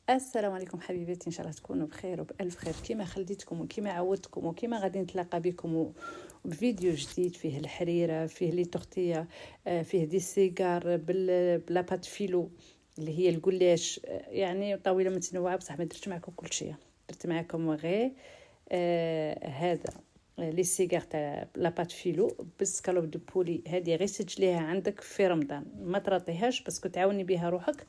السلام عليكم حبيباتي، ان شاء الله تكونوا بخير وبالف خير كيما خليتكم وكيما عودتكم وكيما غادي نتلاقى بكم بفيديو جديد فيه الحريره، فيه لي تورتيه، فيه دي سيجار بلا بات فيلو اللي هي القلاش، يعني طاوله متنوعه بصح ما درت معكم كل شيء. درت معكم غير هذا لي سيجار تاع لا بات فيلو بالسكالوب دو بولي. هذه غير سجليها عندك في رمضان، ما تراطيهاش باسكو تعاوني بها روحك،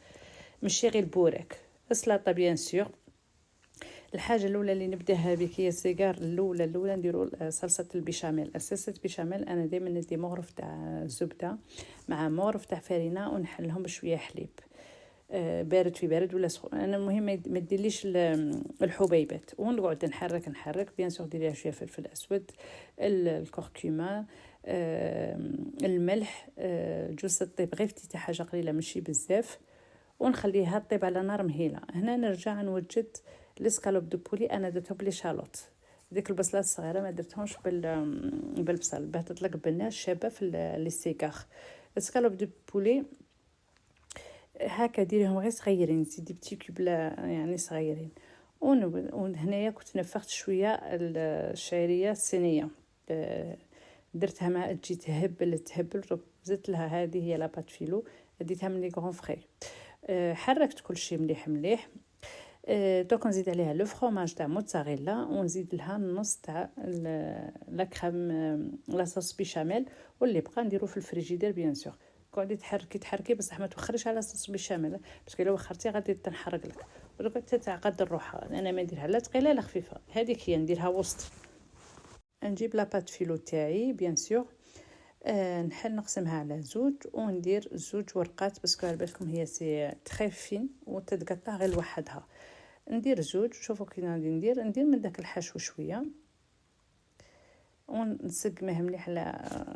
ماشي غير البوريك. السلطه بيان سور. الحاجه الاولى اللي نبداها بك هي السيجار. الاولى نديروا صلصه البيشاميل. صلصه البيشاميل انا دائما ندي مغرف تاع زبده مع مغرف تاع فرينه ونحلهم بشويه حليب، بارد في بارد ولا سخون. انا المهم ما ديرليش الحبيبات، ونقعد نحرك بيان سور. ديريها شويه فلفل اسود، الكركمه، الملح، جوز الطيب غير فتيته حاجه قليله ماشي بزاف، ونخليها طيب على نار مهيله. هنا نرجع نوجد الاسكالوب دو بولي. انا درتهم بلي شالوت، ديك البصلات الصغيره ما درتهمش بالبصل باه تطلق بنات شابه في لي سيكاخ. الاسكالوب دو بولي هكا ديريهم غير صغيرين، زيدي بتي كوب يعني صغيرين. وهنايا كنت نفخت شويه الشعريه الصينيه، درتها مع تجي تهبل زدت لها. هذه هي لاباط فيلو، ديتها من لي غون فري. حركت كل شيء مليح. دوك نزيد عليها لو فرomاج تاع موتزاريلا، ونزيد لها النص تاع لا كريم لا صوص بيشاميل، واللي بقى نديرو في الفريجيدير بيان سور. قعدي تحركي بصح ما توخريش على صوص بيشاميل، باسكو لو وخرتي غادي تنحرق لك ودوك تتعقد روحها. انا ما نديرها لا ثقيله لا خفيفه، هذيك هي نديرها وسط. نجيب لاباط فيلو تاعي بيان سور، نحل نقسمها على زوج وندير زوج ورقات، باسكو على بالكم هي سي تري فين وتتقطع غير لوحدها. ندير زوج، شوفوا كي ندير من داك الحشو شويه ونسقمه مليح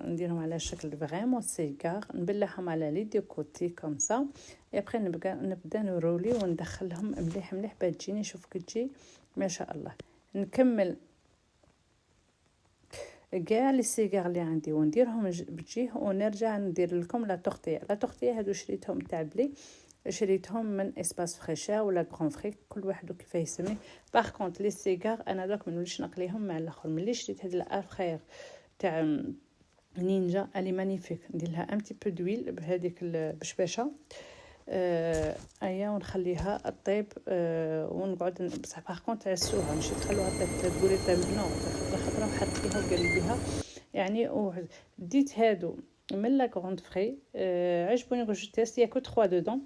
نديرهم على شكل فريمون سيجار، نبلعهم على لي دو كوتي كوم سا. ابخي نبدا نرولي وندخلهم مليح باش تجيني. شوف كي تجي ما شاء الله. نكمل كاع لي سيجار اللي عندي ونديرهم بجيه، ونرجع ندير لكم لا تورتيه. هادو شريتهم تاع بلي، شريتهم من اسباس فريشا ولا غران فري، كل واحد كيف يسميه. باغ كونط لي سيجار انا دوك ما نوليش نقليهم مع الاخر. ملي شريت هاد الافخير تاع نينجا الي مانيفيك، ندير لها ان بتي بو دويل بهذيك البشباشه، ايا ونخليها طيب، ونقعد بصح باغ كونط عسوها ماشي تخلوها طيب تقولي طيب نو، خاطر حرقتيها وقلبيها يعني. وديت هادو من لا غروند فري، عجبوني غوش تيست ياكو 3 دودون،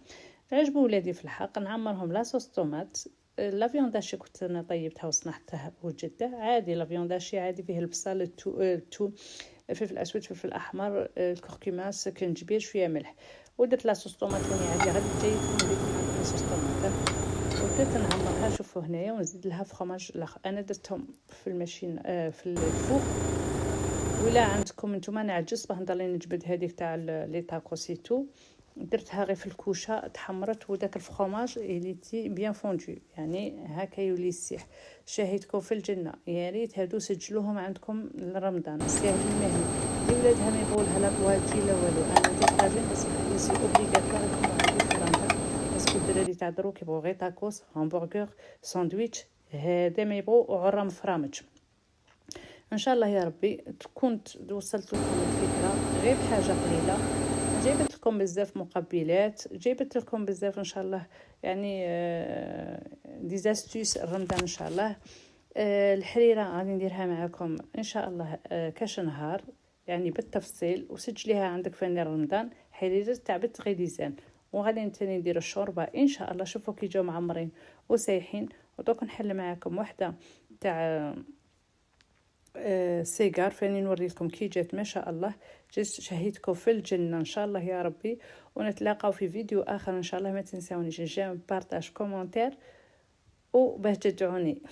عجبوا ولادي في الحق. نعمرهم لاصوص طوماط. لا فيونداشي كنت انا طيبتها وصنعتها وجدتها عادي. لا فيونداشي عادي فيه البصل، التو، الفلفل الاسود، الفلفل الاحمر، الكركمه، سكنجبير، شويه ملح. ودرت لاصوص طوماط ثاني عادي غادي جاي نزيد لاصوص طوماط. وبدات نعمرها. شوفوا هنايا ونزيد لها فرماج انا درتهم في الماشين في الفوق. ولا عندكم نتوما نعجز باه نضل نجبد هذيك تاع لي تاكوسيتو، درتها غير في الكوشه تحمرت، وداك الفرماج اليتي بيان فوندو يعني هكا يولي السيح. شاهدكم في الجنه. يا ريت هادو سجلوهم عندكم لرمضان، ساهلين مهلين. لي ولادها ما يبغوا لها لا بواجي لا والو. انا دي طاجين بس سي اوبليغاتوار يكونوا عندي في رمضان، باسكو الدراري تاع دروك يبغوا غير تاكوس، همبرغر، ساندويتش، هذا ما يبغوا عرام فرامج. ان شاء الله يا ربي تكون وصلت لكم الفكره غير بحاجه قليله. جايبت لكم بزاف مقبلات، جايبت لكم بزاف ان شاء الله يعني دي زاستوس رمضان ان شاء الله. الحريره غادي نديرها معكم ان شاء الله كاش نهار يعني بالتفصيل، وسجليها عندك في رمضان. حريره تاع بتغيديزان. وغادي نتاني ندير الشوربه ان شاء الله. شوفوا كي جاو معمرين وسايحين. ودوك نحل معكم وحده تاع سيجار فاني نوري لكم كي جات ما شاء الله. جات شهيتكم في الجنه ان شاء الله يا ربي. ونتلاقاو في فيديو اخر ان شاء الله. ما تنساونيش جيم، بارطاج، كومونتير، وباه تدعوني.